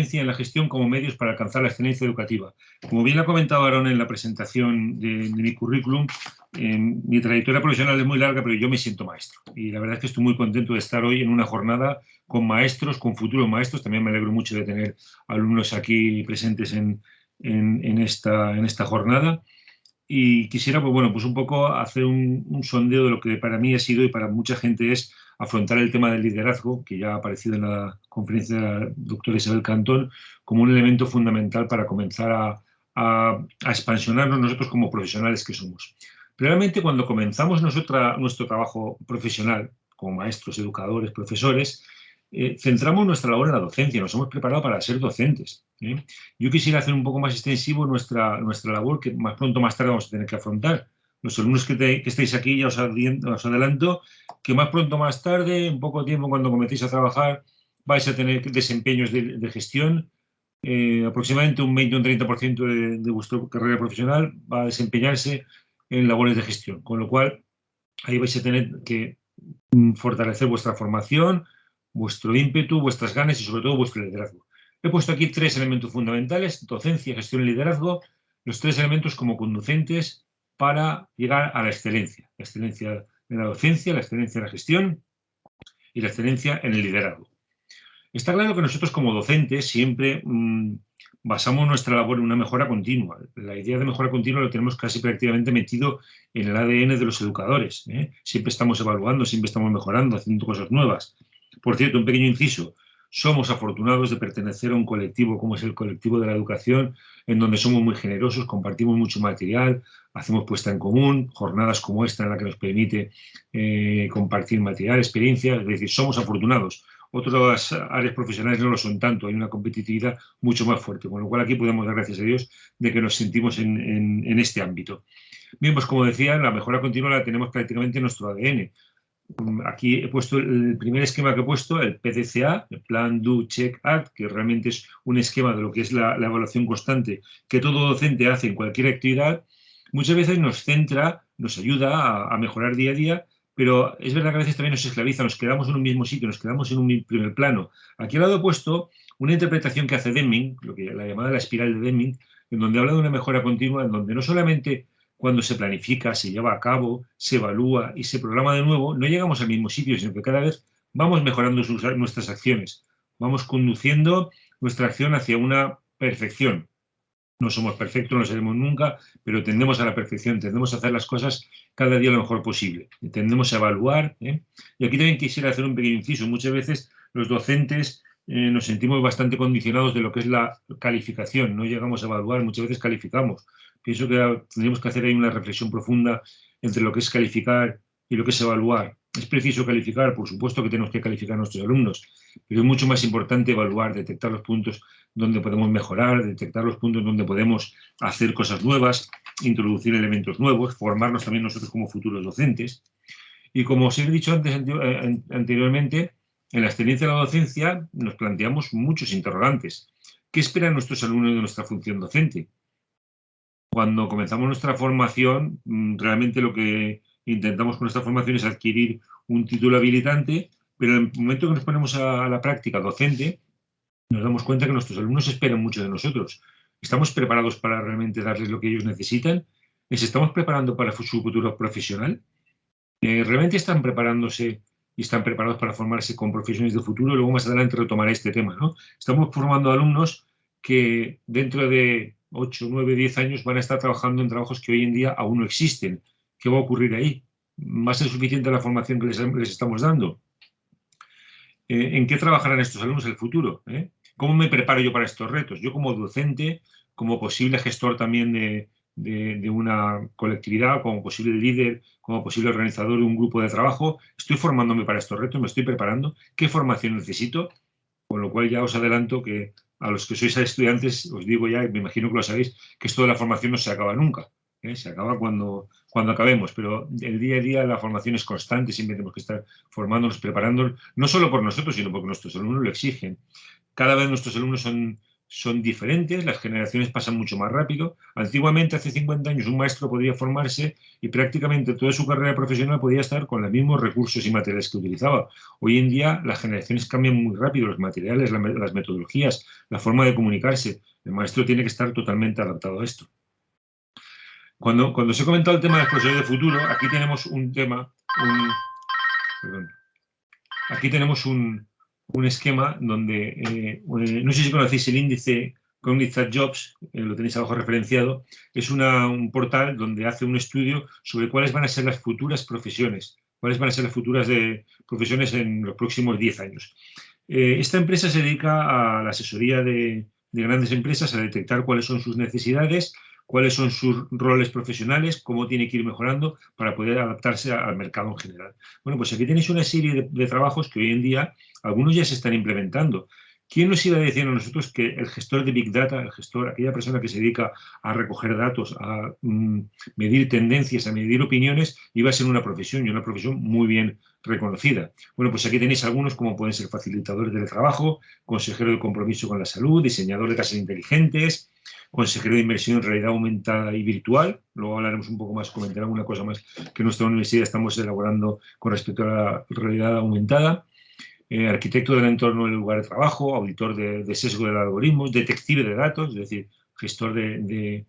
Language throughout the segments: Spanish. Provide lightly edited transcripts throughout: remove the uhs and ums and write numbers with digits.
docencia y en la gestión como medios para alcanzar la excelencia educativa. Como bien lo ha comentado Aaron en la presentación de mi currículum, mi trayectoria profesional es muy larga, pero yo me siento maestro. Y la verdad es que estoy muy contento de estar hoy en una jornada con maestros, con futuros maestros. También me alegro mucho de tener alumnos aquí presentes en esta jornada. Y quisiera, pues bueno, pues un poco hacer un sondeo de lo que para mí ha sido y para mucha gente es afrontar el tema del liderazgo, que ya ha aparecido en la conferencia de la doctora Isabel Cantón, como un elemento fundamental para comenzar a expansionarnos nosotros como profesionales que somos. Realmente cuando comenzamos nuestro trabajo profesional, como maestros, educadores, profesores, centramos nuestra labor en la docencia, nos hemos preparado para ser docentes. Yo quisiera hacer un poco más extensivo nuestra labor, que más pronto o más tarde vamos a tener que afrontar. Los alumnos que estáis aquí ya os adelanto que más pronto o más tarde, en poco tiempo, cuando comencéis a trabajar, vais a tener desempeños de gestión. Aproximadamente un 20 o un 30% de vuestra carrera profesional va a desempeñarse en labores de gestión, con lo cual ahí vais a tener que fortalecer vuestra formación, vuestro ímpetu, vuestras ganas y sobre todo vuestro liderazgo. He puesto aquí 3 elementos fundamentales: docencia, gestión y liderazgo, los 3 elementos como conducentes para llegar a la excelencia. La excelencia en la docencia, la excelencia en la gestión y la excelencia en el liderazgo. Está claro que nosotros como docentes siempre basamos nuestra labor en una mejora continua. La idea de mejora continua lo tenemos casi prácticamente metido en el ADN de los educadores. Siempre estamos evaluando, siempre estamos mejorando, haciendo cosas nuevas. Por cierto, un pequeño inciso. Somos afortunados de pertenecer a un colectivo como es el colectivo de la educación, en donde somos muy generosos, compartimos mucho material, hacemos puesta en común, jornadas como esta en la que nos permite compartir material, experiencias. Es decir, somos afortunados. Otras áreas profesionales no lo son tanto, hay una competitividad mucho más fuerte, con lo cual aquí podemos dar gracias a Dios de que nos sentimos en este ámbito. Bien, pues como decía, la mejora continua la tenemos prácticamente en nuestro ADN. Aquí he puesto el primer esquema que he puesto, el PDCA, el Plan, Do, Check, Act, que realmente es un esquema de lo que es la evaluación constante que todo docente hace en cualquier actividad. Muchas veces nos centra, nos ayuda a mejorar día a día, pero es verdad que a veces también nos esclaviza, nos quedamos en un mismo sitio, nos quedamos en un primer plano. Aquí al lado he puesto una interpretación que hace Deming, lo que la llamada la espiral de Deming, en donde habla de una mejora continua, en donde no solamente cuando se planifica, se lleva a cabo, se evalúa y se programa de nuevo, no llegamos al mismo sitio, sino que cada vez vamos mejorando nuestras acciones, vamos conduciendo nuestra acción hacia una perfección. No somos perfectos, no lo seremos nunca, pero tendemos a la perfección, tendemos a hacer las cosas cada día lo mejor posible, tendemos a evaluar. Y aquí también quisiera hacer un pequeño inciso. Muchas veces los docentes nos sentimos bastante condicionados de lo que es la calificación, no llegamos a evaluar, muchas veces calificamos. Pienso que tendríamos que hacer ahí una reflexión profunda entre lo que es calificar y lo que es evaluar. Es preciso calificar, por supuesto que tenemos que calificar a nuestros alumnos, pero es mucho más importante evaluar, detectar los puntos donde podemos mejorar, detectar los puntos donde podemos hacer cosas nuevas, introducir elementos nuevos, formarnos también nosotros como futuros docentes. Y como os he dicho anteriormente, en la excelencia de la docencia nos planteamos muchos interrogantes. ¿Qué esperan nuestros alumnos de nuestra función docente? Cuando comenzamos nuestra formación, realmente lo que intentamos con esta formación es adquirir un título habilitante, pero en el momento que nos ponemos a la práctica docente, nos damos cuenta que nuestros alumnos esperan mucho de nosotros. ¿Estamos preparados para realmente darles lo que ellos necesitan? ¿Les estamos preparando para su futuro profesional? ¿Realmente están preparándose y están preparados para formarse con profesiones de futuro? Luego más adelante retomaré este tema, ¿no? Estamos formando alumnos que dentro de 8, 9, 10 años van a estar trabajando en trabajos que hoy en día aún no existen. ¿Qué va a ocurrir ahí? ¿Va a ser suficiente la formación que les estamos dando? ¿En qué trabajarán estos alumnos en el futuro? ¿Cómo me preparo yo para estos retos? Yo como docente, como posible gestor también de una colectividad, como posible líder, como posible organizador de un grupo de trabajo, estoy formándome para estos retos, me estoy preparando. ¿Qué formación necesito? Con lo cual ya os adelanto que a los que sois estudiantes, os digo ya, y me imagino que lo sabéis, que esto de la formación no se acaba nunca. Se acaba cuando acabemos, pero el día a día la formación es constante, siempre tenemos que estar formándonos, preparándonos, no solo por nosotros, sino porque nuestros alumnos lo exigen. Cada vez nuestros alumnos son son diferentes, las generaciones pasan mucho más rápido. Antiguamente, hace 50 años, un maestro podía formarse y prácticamente toda su carrera profesional podía estar con los mismos recursos y materiales que utilizaba. Hoy en día las generaciones cambian muy rápido, los materiales, las metodologías, la forma de comunicarse. El maestro tiene que estar totalmente adaptado a esto. Cuando os he comentado el tema de las profesiones de futuro, aquí tenemos un tema, perdón, aquí tenemos un esquema donde, no sé si conocéis el índice Cognizant Jobs, lo tenéis abajo referenciado, es un portal donde hace un estudio sobre cuáles van a ser las futuras profesiones, cuáles van a ser las futuras profesiones en los próximos 10 años. Esta empresa se dedica a la asesoría de grandes empresas, a detectar cuáles son sus necesidades, cuáles son sus roles profesionales, cómo tiene que ir mejorando para poder adaptarse al mercado en general. Bueno, pues aquí tenéis una serie de trabajos que hoy en día algunos ya se están implementando. ¿Quién nos iba diciendo a nosotros que el gestor de Big Data, el gestor, aquella persona que se dedica a recoger datos, a medir tendencias, a medir opiniones, iba a ser una profesión y una profesión muy bien reconocida? Bueno, pues aquí tenéis algunos como pueden ser facilitadores del trabajo, consejero de compromiso con la salud, diseñador de casas inteligentes, consejero de inversión en realidad aumentada y virtual. Luego hablaremos un poco más, comentaré alguna cosa más que en nuestra universidad estamos elaborando con respecto a la realidad aumentada. Arquitecto del entorno del lugar de trabajo, auditor de sesgo del algoritmo, detective de datos, es decir, gestor de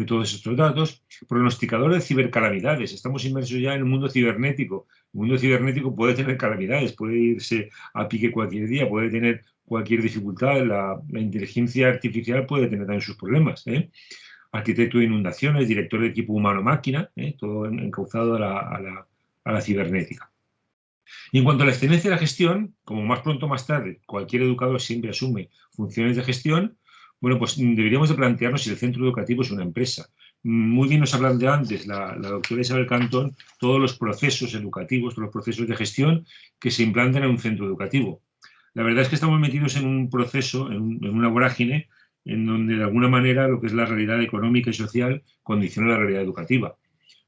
todos estos datos, pronosticador de cibercalamidades. Estamos inmersos ya en el mundo cibernético. El mundo cibernético puede tener calamidades, puede irse a pique cualquier día, puede tener cualquier dificultad. La inteligencia artificial puede tener también sus problemas. Arquitecto de inundaciones, director de equipo humano-máquina, todo encauzado a la cibernética. Y en cuanto a la excelencia de la gestión, como más pronto o más tarde cualquier educador siempre asume funciones de gestión, bueno, pues deberíamos de plantearnos si el centro educativo es una empresa. Muy bien nos ha planteado antes la doctora Isabel Cantón todos los procesos educativos, todos los procesos de gestión que se implantan en un centro educativo. La verdad es que estamos metidos en un proceso, en una vorágine, en donde de alguna manera lo que es la realidad económica y social condiciona la realidad educativa.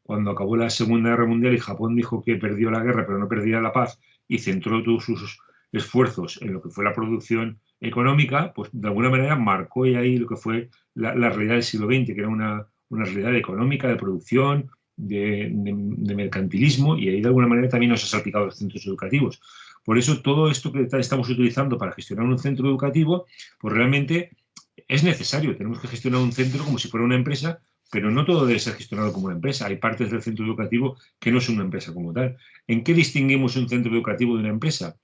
Cuando acabó la Segunda Guerra Mundial y Japón dijo que perdió la guerra pero no perdía la paz y centró todos sus esfuerzos en lo que fue la producción económica, pues de alguna manera marcó ahí lo que fue la realidad del siglo XX, que era una realidad económica, de producción, de mercantilismo, y ahí de alguna manera también nos ha salpicado los centros educativos. Por eso todo esto que estamos utilizando para gestionar un centro educativo, pues realmente es necesario. Tenemos que gestionar un centro como si fuera una empresa, pero no todo debe ser gestionado como una empresa. Hay partes del centro educativo que no son una empresa como tal. ¿En qué distinguimos un centro educativo de una empresa?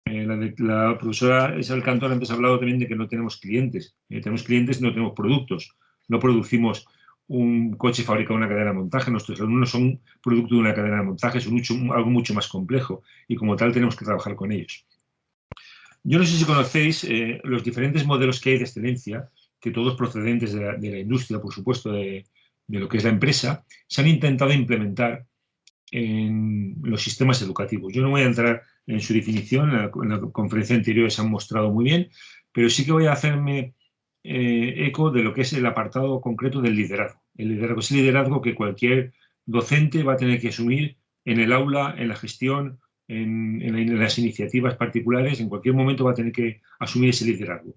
La profesora Isabel Cantón antes ha hablado también de que no tenemos clientes. Tenemos clientes y no tenemos productos. No producimos un coche fabricado en una cadena de montaje. Nuestros alumnos son producto de una cadena de montaje, son algo mucho más complejo y como tal tenemos que trabajar con ellos. Yo no sé si conocéis los diferentes modelos que hay de excelencia, que todos procedentes de la industria, por supuesto, de lo que es la empresa, se han intentado implementar en los sistemas educativos. Yo no voy a entrar en su definición, en la conferencia anterior se han mostrado muy bien, pero sí que voy a hacerme eco de lo que es el apartado concreto del liderazgo. El liderazgo es el liderazgo que cualquier docente va a tener que asumir en el aula, en la gestión, en las iniciativas particulares, en cualquier momento va a tener que asumir ese liderazgo.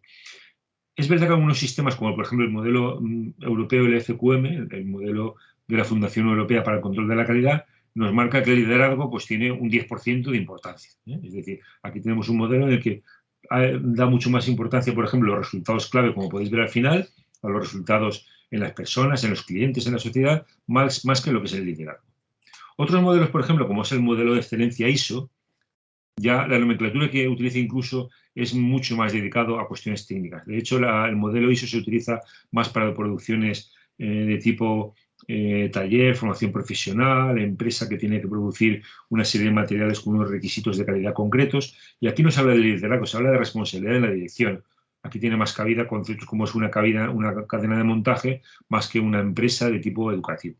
Es verdad que algunos sistemas, como por ejemplo el modelo europeo, el FQM, el modelo de la Fundación Europea para el Control de la Calidad, nos marca que el liderazgo pues, tiene un 10% de importancia. Es decir, aquí tenemos un modelo en el que da mucho más importancia, por ejemplo, los resultados clave, como podéis ver al final, a los resultados en las personas, en los clientes, en la sociedad, más que lo que es el liderazgo. Otros modelos, por ejemplo, como es el modelo de excelencia ISO, ya la nomenclatura que utiliza incluso es mucho más dedicado a cuestiones técnicas. De hecho, el modelo ISO se utiliza más para producciones de tipo taller, formación profesional, empresa que tiene que producir una serie de materiales con unos requisitos de calidad concretos. Y aquí no se habla de liderazgo, se habla de responsabilidad en la dirección. Aquí tiene más cabida conceptos como es una cadena de montaje, más que una empresa de tipo educativo.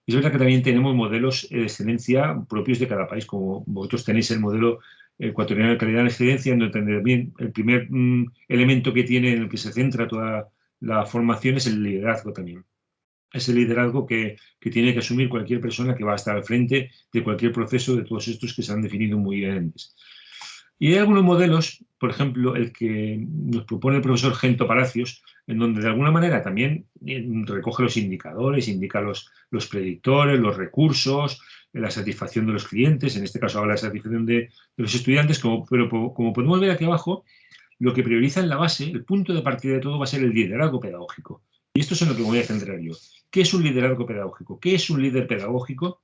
Es verdad que también tenemos modelos de excelencia propios de cada país, como vosotros tenéis el modelo ecuatoriano de calidad en excelencia, en donde también el primer elemento que tiene, en el que se centra toda la formación, es el liderazgo también. Es el liderazgo que tiene que asumir cualquier persona que va a estar al frente de cualquier proceso de todos estos que se han definido muy bien antes. Y hay algunos modelos, por ejemplo, el que nos propone el profesor Gento Palacios, en donde de alguna manera también recoge los indicadores, indica los predictores, los recursos, la satisfacción de los clientes, en este caso habla de la satisfacción de los estudiantes, pero como podemos ver aquí abajo, lo que prioriza en la base, el punto de partida de todo va a ser el liderazgo pedagógico. Y esto es en lo que me voy a centrar yo. ¿Qué es un liderazgo pedagógico? ¿Qué es un líder pedagógico?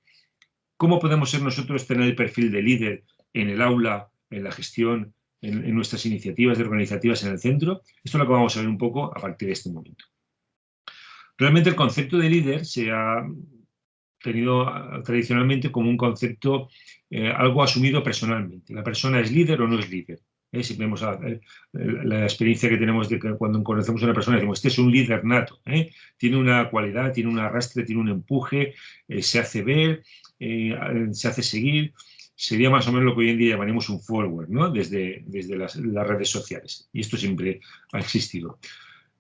¿Cómo podemos ser nosotros tener el perfil de líder en el aula, en la gestión, en nuestras iniciativas organizativas en el centro? Esto es lo que vamos a ver un poco a partir de este momento. Realmente el concepto de líder se ha tenido tradicionalmente como un concepto algo asumido personalmente. ¿La persona es líder o no es líder? Si vemos la experiencia que tenemos de que cuando conocemos a una persona decimos, este es un líder nato, tiene una cualidad, tiene un arrastre, tiene un empuje, se hace ver, se hace seguir. Sería más o menos lo que hoy en día llamaríamos un forward, ¿no? Desde las redes sociales. Y esto siempre ha existido.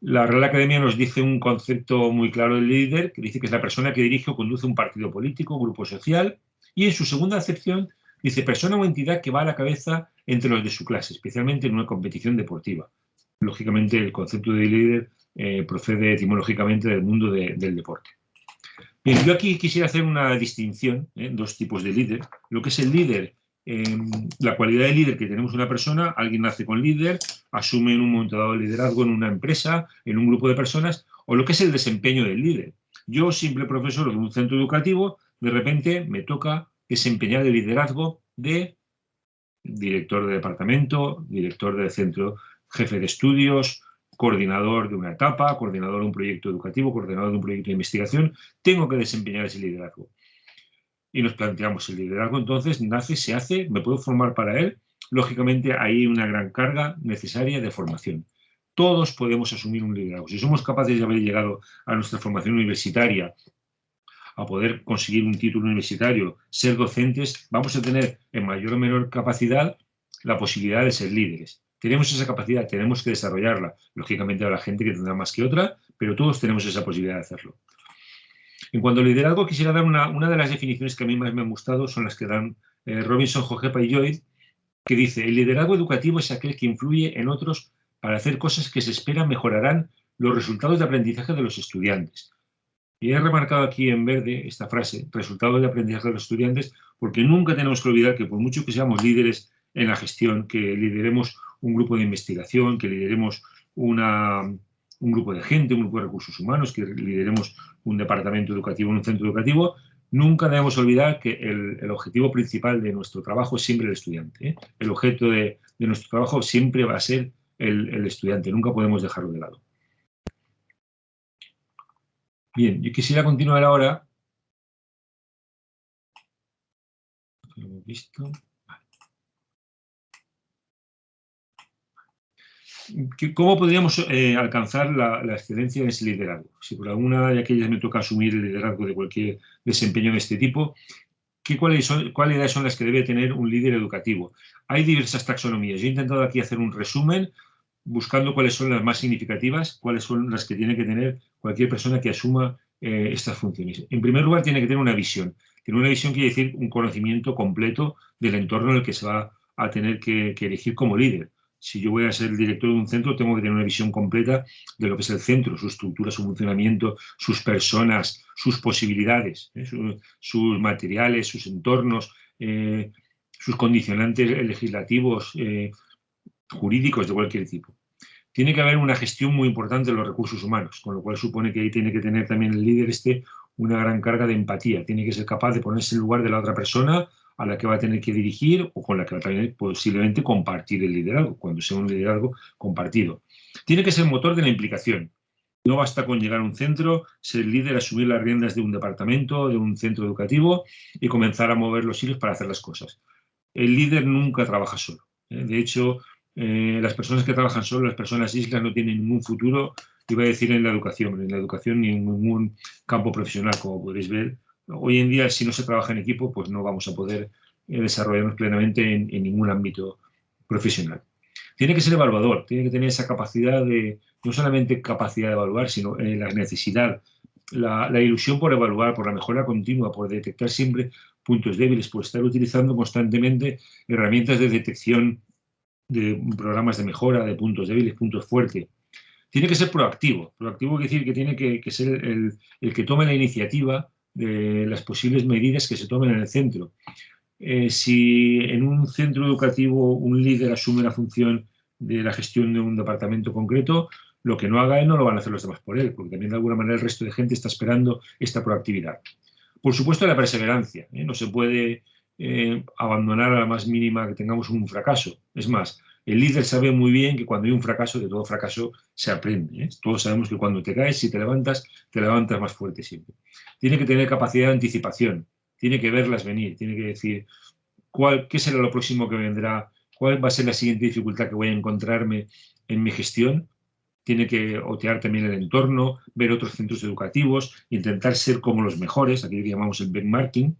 La Real Academia nos dice un concepto muy claro del líder, que dice que es la persona que dirige o conduce un partido político, grupo social, y en su segunda acepción dice persona o entidad que va a la cabeza entre los de su clase, especialmente en una competición deportiva. Lógicamente, el concepto de líder procede etimológicamente del mundo del deporte. Bien, yo aquí quisiera hacer una distinción, dos tipos de líder. Lo que es el líder, la cualidad de líder que tenemos una persona, alguien nace con líder, asume en un momento dado el liderazgo en una empresa, en un grupo de personas, o lo que es el desempeño del líder. Yo, simple profesor de un centro educativo, de repente me toca desempeñar el liderazgo de director de departamento, director del centro, jefe de estudios, coordinador de una etapa, coordinador de un proyecto educativo, coordinador de un proyecto de investigación. Tengo que desempeñar ese liderazgo. Y nos planteamos, el liderazgo entonces nace, se hace, me puedo formar para él. Lógicamente hay una gran carga necesaria de formación. Todos podemos asumir un liderazgo. Si somos capaces de haber llegado a nuestra formación universitaria, a poder conseguir un título universitario, ser docentes, vamos a tener en mayor o menor capacidad la posibilidad de ser líderes. Tenemos esa capacidad, tenemos que desarrollarla. Lógicamente habrá gente que tendrá más que otra, pero todos tenemos esa posibilidad de hacerlo. En cuanto al liderazgo, quisiera dar una de las definiciones que a mí más me han gustado, son las que dan Robinson, Jogepa y Lloyd, que dice, el liderazgo educativo es aquel que influye en otros para hacer cosas que se esperan mejorarán los resultados de aprendizaje de los estudiantes. Y he remarcado aquí en verde esta frase, resultado de aprendizaje de los estudiantes, porque nunca tenemos que olvidar que por mucho que seamos líderes en la gestión, que lideremos un grupo de investigación, que lideremos un grupo de gente, un grupo de recursos humanos, que lideremos un departamento educativo, un centro educativo, nunca debemos olvidar que el objetivo principal de nuestro trabajo es siempre el estudiante. El objeto de nuestro trabajo siempre va a ser el estudiante, nunca podemos dejarlo de lado. Bien, yo quisiera continuar ahora. Lo hemos visto. ¿Cómo podríamos alcanzar la excelencia en ese liderazgo? Si por alguna de aquellas me toca asumir el liderazgo de cualquier desempeño de este tipo, cuáles son las que debe tener un líder educativo? Hay diversas taxonomías. Yo he intentado aquí hacer un resumen buscando cuáles son las más significativas, cuáles son las que tiene que tener cualquier persona que asuma estas funciones. En primer lugar, tiene que tener una visión. Tener una visión quiere decir un conocimiento completo del entorno en el que se va a tener que elegir como líder. Si yo voy a ser el director de un centro, tengo que tener una visión completa de lo que es el centro, su estructura, su funcionamiento, sus personas, sus posibilidades, sus materiales, sus entornos, sus condicionantes legislativos, jurídicos de cualquier tipo. Tiene que haber una gestión muy importante de los recursos humanos, con lo cual supone que ahí tiene que tener también el líder una gran carga de empatía. Tiene que ser capaz de ponerse en el lugar de la otra persona a la que va a tener que dirigir o con la que va a tener posiblemente compartir el liderazgo, cuando sea un liderazgo compartido. Tiene que ser motor de la implicación. No basta con llegar a un centro, ser líder, asumir las riendas de un departamento, de un centro educativo y comenzar a mover los hilos para hacer las cosas. El líder nunca trabaja solo. De hecho, las personas que trabajan solo, las personas islas, no tienen ningún futuro, iba a decir en la educación ni en ningún campo profesional, como podréis ver. Hoy en día, si no se trabaja en equipo, pues no vamos a poder desarrollarnos plenamente en ningún ámbito profesional. Tiene que ser evaluador, tiene que tener esa capacidad no solamente capacidad de evaluar, sino la necesidad, la ilusión por evaluar, por la mejora continua, por detectar siempre puntos débiles, por estar utilizando constantemente herramientas de detección de programas de mejora, de puntos débiles, puntos fuertes. Tiene que ser proactivo. Proactivo quiere decir que tiene que ser el que tome la iniciativa de las posibles medidas que se tomen en el centro. Si en un centro educativo un líder asume la función de la gestión de un departamento concreto, lo que no haga él no lo van a hacer los demás por él, porque también de alguna manera el resto de gente está esperando esta proactividad. Por supuesto, la perseverancia. No se puede abandonar a la más mínima que tengamos un fracaso. Es más, el líder sabe muy bien que cuando hay un fracaso, de todo fracaso se aprende. Todos sabemos que cuando te caes, si te levantas más fuerte siempre. Tiene que tener capacidad de anticipación, tiene que verlas venir, tiene que decir qué será lo próximo que vendrá, cuál va a ser la siguiente dificultad que voy a encontrarme en mi gestión. Tiene que otear también el entorno, ver otros centros educativos, intentar ser como los mejores, aquí que llamamos el benchmarking.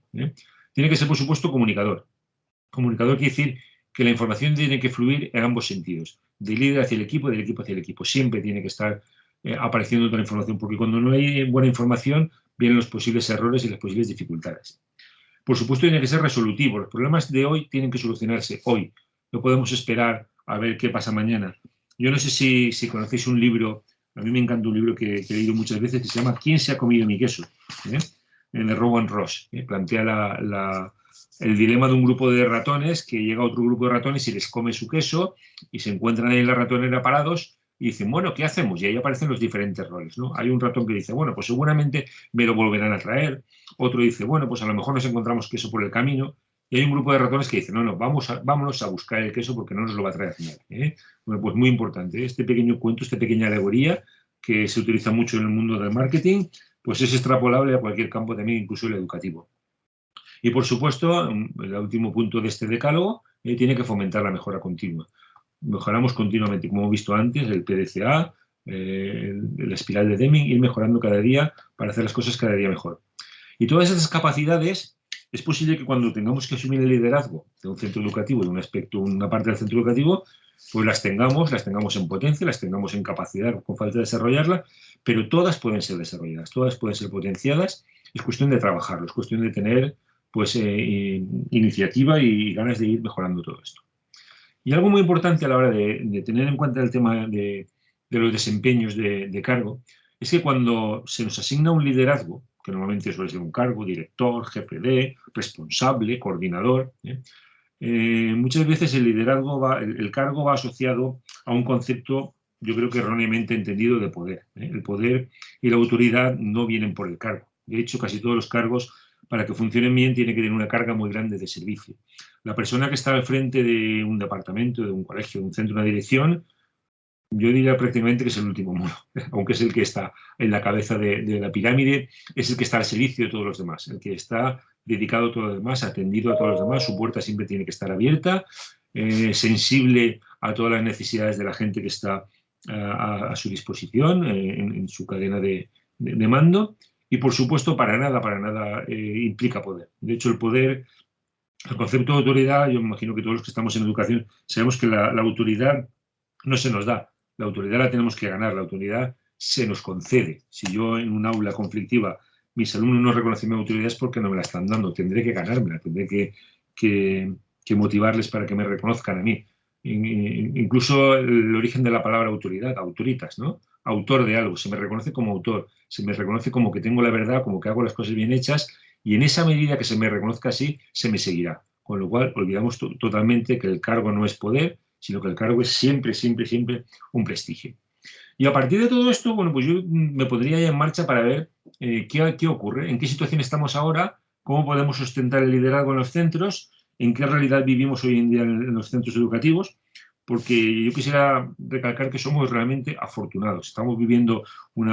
Tiene que ser, por supuesto, comunicador. Comunicador quiere decir que la información tiene que fluir en ambos sentidos, del líder hacia el equipo, del equipo hacia el equipo. Siempre tiene que estar apareciendo toda la información, porque cuando no hay buena información, vienen los posibles errores y las posibles dificultades. Por supuesto, tiene que ser resolutivo. Los problemas de hoy tienen que solucionarse hoy. No podemos esperar a ver qué pasa mañana. Yo no sé si conocéis un libro, a mí me encanta un libro que he leído muchas veces, que se llama ¿Quién se ha comido mi queso? De Rowan Ross. Plantea el dilema de un grupo de ratones que llega a otro grupo de ratones y les come su queso y se encuentran ahí en la ratonera parados y dicen, bueno, ¿qué hacemos? Y ahí aparecen los diferentes roles, ¿no? Hay un ratón que dice, bueno, pues seguramente me lo volverán a traer. Otro dice, bueno, pues a lo mejor nos encontramos queso por el camino. Y hay un grupo de ratones que dice, no, vámonos a buscar el queso porque no nos lo va a traer nadie. Bueno, pues muy importante. Este pequeño cuento, esta pequeña alegoría que se utiliza mucho en el mundo del marketing, pues es extrapolable a cualquier campo también, incluso el educativo. Y por supuesto, el último punto de este decálogo tiene que fomentar la mejora continua. Mejoramos continuamente, como hemos visto antes, el PDCA, la espiral de Deming, ir mejorando cada día para hacer las cosas cada día mejor. Y todas esas capacidades, es posible que cuando tengamos que asumir el liderazgo de un centro educativo, de un aspecto, una parte del centro educativo, pues las tengamos en potencia, las tengamos en capacidad, con falta de desarrollarla, pero todas pueden ser desarrolladas, todas pueden ser potenciadas. Es cuestión de trabajarlo, es cuestión de tener pues iniciativa y ganas de ir mejorando todo esto. Y algo muy importante a la hora de tener en cuenta el tema de los desempeños de cargo es que cuando se nos asigna un liderazgo, que normalmente suele ser un cargo, director, GPD, responsable, coordinador, muchas veces el liderazgo el cargo va asociado a un concepto, yo creo que erróneamente entendido, de poder. El poder y la autoridad no vienen por el cargo. De hecho, casi todos los cargos, para que funcionen bien, tienen que tener una carga muy grande de servicio. La persona que está al frente de un departamento, de un colegio, de un centro, de una dirección, yo diría prácticamente que es el último muro, aunque es el que está en la cabeza de la pirámide, es el que está al servicio de todos los demás, el que está dedicado a todos los demás, atendido a todos los demás, su puerta siempre tiene que estar abierta, sensible a todas las necesidades de la gente que está a su disposición en su cadena de mando, y por supuesto para nada implica poder. De hecho, el poder, el concepto de autoridad, yo me imagino que todos los que estamos en educación sabemos que la autoridad no se nos da. La autoridad la tenemos que ganar, la autoridad se nos concede. Si yo en un aula conflictiva mis alumnos no reconocen mi autoridad es porque no me la están dando. Tendré que ganármela, tendré que motivarles para que me reconozcan a mí. Incluso el origen de la palabra autoridad, autoritas, ¿no? Autor de algo, se me reconoce como autor, se me reconoce como que tengo la verdad, como que hago las cosas bien hechas, y en esa medida que se me reconozca así, se me seguirá. Con lo cual, olvidamos totalmente que el cargo no es poder, sino que el cargo es siempre un prestigio. Y a partir de todo esto, bueno, pues yo me pondría ya en marcha para ver qué ocurre, en qué situación estamos ahora, cómo podemos sustentar el liderazgo en los centros, en qué realidad vivimos hoy en día en los centros educativos, porque yo quisiera recalcar que somos realmente afortunados. Estamos viviendo un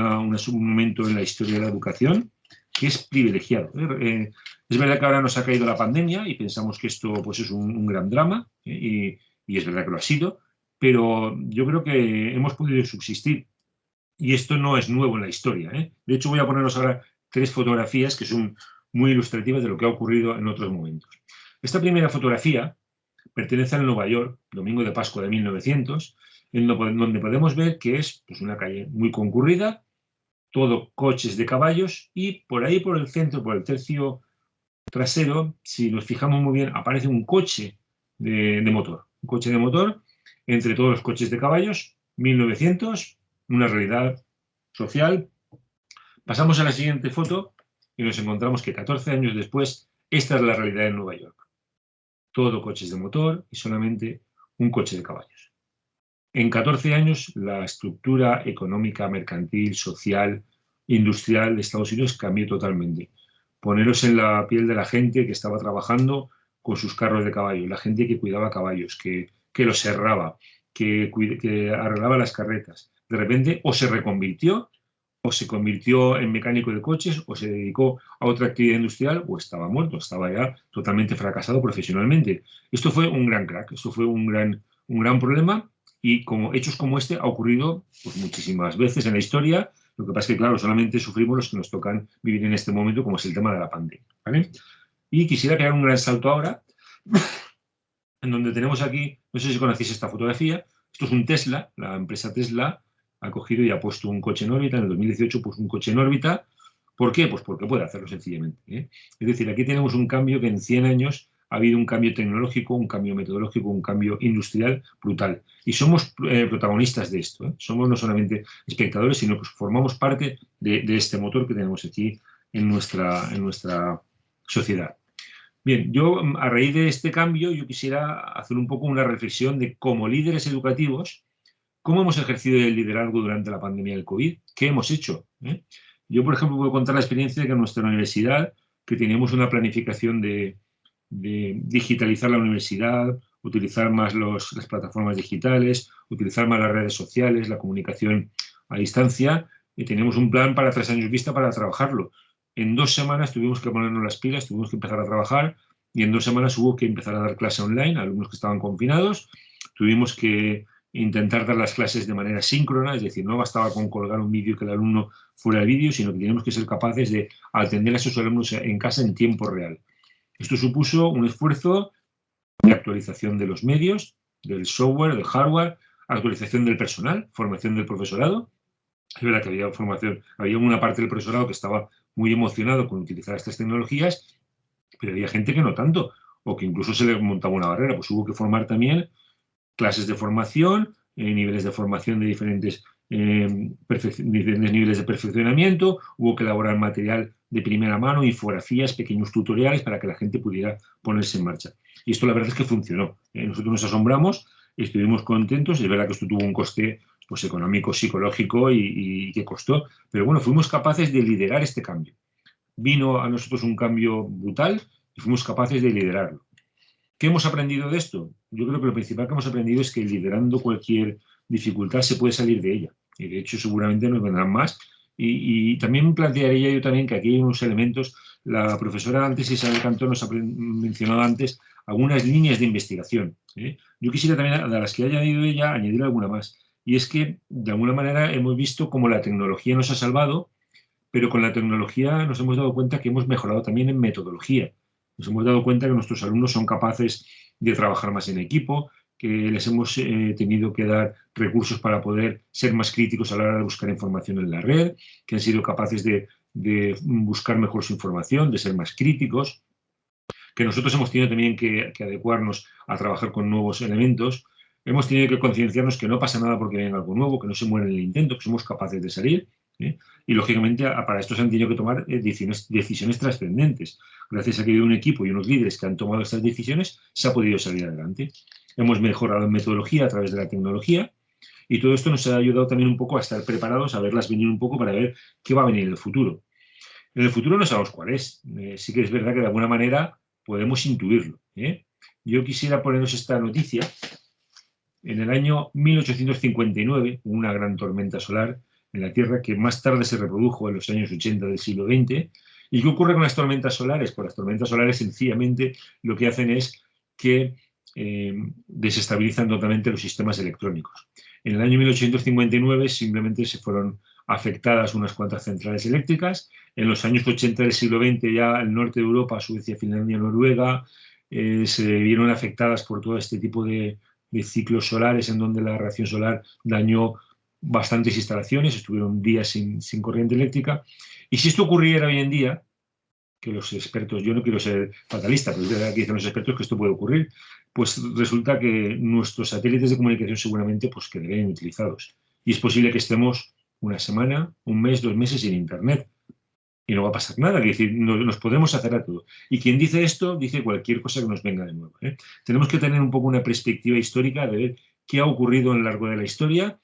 momento en la historia de la educación que es privilegiado. Es verdad que ahora nos ha caído la pandemia y pensamos que esto pues, es un gran drama, y es verdad que lo ha sido, pero yo creo que hemos podido subsistir y esto no es nuevo en la historia. De hecho, voy a poneros ahora 3 fotografías que son muy ilustrativas de lo que ha ocurrido en otros momentos. Esta primera fotografía pertenece al Nueva York, domingo de Pascua de 1900, en donde podemos ver que es pues, una calle muy concurrida, todo coches de caballos, y por ahí por el centro, por el tercio trasero, si nos fijamos muy bien, aparece un coche de motor. Un coche de motor entre todos los coches de caballos, 1900, una realidad social. Pasamos a la siguiente foto y nos encontramos que 14 años después, esta es la realidad en Nueva York. Todo coches de motor y solamente un coche de caballos. En 14 años, la estructura económica, mercantil, social, industrial de Estados Unidos cambió totalmente. Poneros en la piel de la gente que estaba trabajando con sus carros de caballo, la gente que cuidaba caballos, que los serraba, que arreglaba las carretas. De repente, o se reconvirtió, o se convirtió en mecánico de coches, o se dedicó a otra actividad industrial, o estaba muerto, estaba ya totalmente fracasado profesionalmente. Esto fue un gran crack, esto fue un gran problema, y hechos como este ha ocurrido pues, muchísimas veces en la historia. Lo que pasa es que, claro, solamente sufrimos los que nos tocan vivir en este momento, como es el tema de la pandemia, ¿vale? Y quisiera pegar un gran salto ahora, en donde tenemos aquí, no sé si conocéis esta fotografía, esto es un Tesla, la empresa Tesla ha cogido y ha puesto un coche en órbita, en el 2018 puso un coche en órbita. ¿Por qué? Pues porque puede hacerlo sencillamente, ¿eh? Es decir, aquí tenemos un cambio que en 100 años ha habido un cambio tecnológico, un cambio metodológico, un cambio industrial brutal. Y somos protagonistas de esto, ¿eh? Somos no solamente espectadores, sino que formamos parte de este motor que tenemos aquí en nuestra sociedad. Bien, yo a raíz de este cambio, yo quisiera hacer un poco una reflexión de como líderes educativos, cómo hemos ejercido el liderazgo durante la pandemia del COVID, qué hemos hecho, ¿eh? Yo, por ejemplo, puedo contar la experiencia de que en nuestra universidad, que teníamos una planificación de digitalizar la universidad, utilizar más las plataformas digitales, utilizar más las redes sociales, la comunicación a distancia, y teníamos un plan para 3 años vista para trabajarlo. En 2 semanas tuvimos que ponernos las pilas, tuvimos que empezar a trabajar, y en 2 semanas hubo que empezar a dar clase online a alumnos que estaban confinados. Tuvimos que intentar dar las clases de manera síncrona, es decir, no bastaba con colgar un vídeo y que el alumno fuera el vídeo, sino que teníamos que ser capaces de atender a esos alumnos en casa en tiempo real. Esto supuso un esfuerzo de actualización de los medios, del software, del hardware, actualización del personal, formación del profesorado. Es verdad que había una parte del profesorado que estaba muy emocionado con utilizar estas tecnologías, pero había gente que no tanto, o que incluso se le montaba una barrera. Pues hubo que formar también clases de formación, niveles de formación de diferentes niveles de perfeccionamiento, hubo que elaborar material de primera mano, infografías, pequeños tutoriales para que la gente pudiera ponerse en marcha. Y esto la verdad es que funcionó. Nosotros nos asombramos, estuvimos contentos, es verdad que esto tuvo un coste pues, económico, psicológico y que costó, pero bueno, fuimos capaces de liderar este cambio. Vino a nosotros un cambio brutal y fuimos capaces de liderarlo. ¿Qué hemos aprendido de esto? Yo creo que lo principal que hemos aprendido es que liderando cualquier dificultad se puede salir de ella. Y de hecho seguramente nos vendrán más. Y también plantearía yo también que aquí hay unos elementos. La profesora antes, Isabel Cantón, nos ha mencionado antes algunas líneas de investigación, ¿eh? Yo quisiera también, a las que haya añadido ella, añadir alguna más. Y es que, de alguna manera, hemos visto cómo la tecnología nos ha salvado, pero con la tecnología nos hemos dado cuenta que hemos mejorado también en metodología. Nos hemos dado cuenta que nuestros alumnos son capaces de trabajar más en equipo, que les hemos tenido que dar recursos para poder ser más críticos a la hora de buscar información en la red, que han sido capaces de buscar mejor su información, de ser más críticos, que nosotros hemos tenido también que adecuarnos a trabajar con nuevos elementos. Hemos tenido que concienciarnos que no pasa nada porque venga algo nuevo, que no se muere en el intento, que somos capaces de salir, ¿eh? Y lógicamente para esto se han tenido que tomar decisiones trascendentes. Gracias a que hay un equipo y unos líderes que han tomado estas decisiones, se ha podido salir adelante. Hemos mejorado en metodología a través de la tecnología y todo esto nos ha ayudado también un poco a estar preparados, a verlas venir un poco para ver qué va a venir en el futuro. En el futuro no sabemos cuál es. Sí que es verdad que de alguna manera podemos intuirlo, ¿eh? Yo quisiera poneros esta noticia. En el año 1859 hubo una gran tormenta solar en la Tierra que más tarde se reprodujo en los años 80 del siglo XX. ¿Y qué ocurre con las tormentas solares? Pues las tormentas solares sencillamente lo que hacen es que desestabilizan totalmente los sistemas electrónicos. En el año 1859 simplemente se fueron afectadas unas cuantas centrales eléctricas. En los años 80 del siglo XX ya el norte de Europa, Suecia, Finlandia, Noruega, se vieron afectadas por todo este tipo de ciclos solares en donde la radiación solar dañó bastantes instalaciones, estuvieron días sin corriente eléctrica. Y si esto ocurriera hoy en día, que los expertos, yo no quiero ser fatalista, pero es verdad que dicen los expertos que esto puede ocurrir, pues resulta que nuestros satélites de comunicación seguramente pues quedarían inutilizados. Y es posible que estemos una semana, un mes, 2 meses sin Internet. Y no va a pasar nada, es decir, nos podemos hacer a todo. Y quien dice esto, dice cualquier cosa que nos venga de nuevo. Tenemos que tener un poco una perspectiva histórica de ver qué ha ocurrido a lo largo de la historia,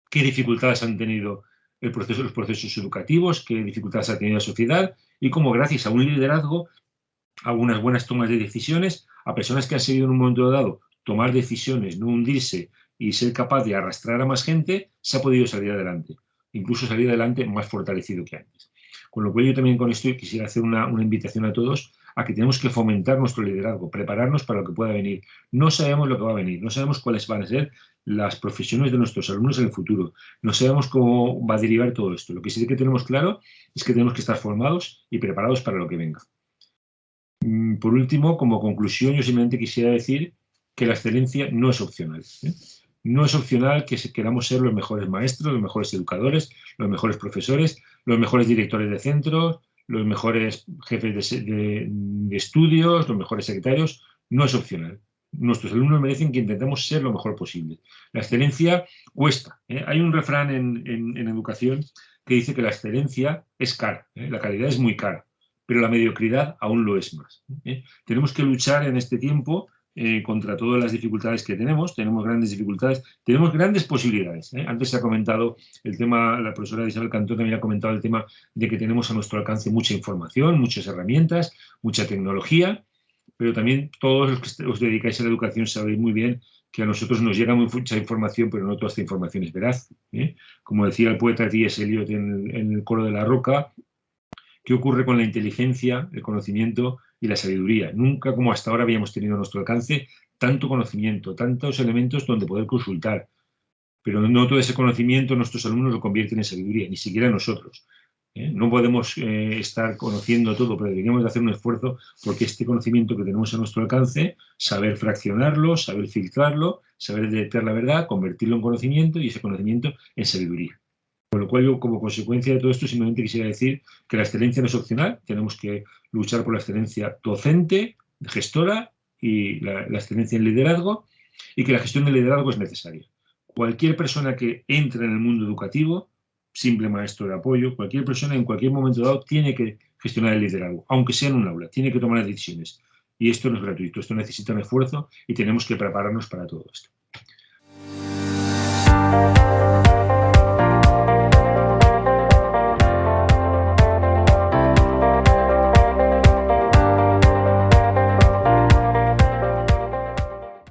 qué dificultades han tenido los procesos educativos, qué dificultades ha tenido la sociedad y cómo gracias a un liderazgo, a unas buenas tomas de decisiones, a personas que han seguido en un momento dado tomar decisiones, no hundirse y ser capaz de arrastrar a más gente, se ha podido salir adelante. Incluso salir adelante más fortalecido que antes. Con lo cual yo también con esto quisiera hacer una invitación a todos a que tenemos que fomentar nuestro liderazgo, prepararnos para lo que pueda venir. No sabemos lo que va a venir, no sabemos cuáles van a ser las profesiones de nuestros alumnos en el futuro, no sabemos cómo va a derivar todo esto. Lo que sí que tenemos claro es que tenemos que estar formados y preparados para lo que venga. Por último, como conclusión, yo simplemente quisiera decir que la excelencia no es opcional. No es opcional que queramos ser los mejores maestros, los mejores educadores, los mejores profesores, los mejores directores de centros, los mejores jefes de estudios, los mejores secretarios. No es opcional. Nuestros alumnos merecen que intentemos ser lo mejor posible. La excelencia cuesta. Hay un refrán en educación que dice que la excelencia es cara, la calidad es muy cara, pero la mediocridad aún lo es más. Tenemos que luchar en este tiempo contra todas las dificultades que tenemos grandes dificultades, tenemos grandes posibilidades. Antes se ha comentado el tema, la profesora Isabel Cantón también ha comentado el tema de que tenemos a nuestro alcance mucha información, muchas herramientas, mucha tecnología, pero también todos los que os dedicáis a la educación sabéis muy bien que a nosotros nos llega mucha información, pero no toda esta información es veraz. Como decía el poeta T.S. Eliot en el Coro de la Roca, ¿qué ocurre con la inteligencia, el conocimiento y la sabiduría? Nunca como hasta ahora habíamos tenido a nuestro alcance tanto conocimiento, tantos elementos donde poder consultar. Pero no todo ese conocimiento nuestros alumnos lo convierten en sabiduría, ni siquiera nosotros. No podemos estar conociendo todo, pero deberíamos de hacer un esfuerzo porque este conocimiento que tenemos a nuestro alcance, saber fraccionarlo, saber filtrarlo, saber detectar la verdad, convertirlo en conocimiento y ese conocimiento en sabiduría. Con lo cual yo, como consecuencia de todo esto, simplemente quisiera decir que la excelencia no es opcional, tenemos que luchar por la excelencia docente, gestora y la excelencia en liderazgo, y que la gestión del liderazgo es necesaria. Cualquier persona que entre en el mundo educativo, simple maestro de apoyo, cualquier persona en cualquier momento dado tiene que gestionar el liderazgo, aunque sea en un aula, tiene que tomar decisiones. Y esto no es gratuito, esto necesita un esfuerzo y tenemos que prepararnos para todo esto.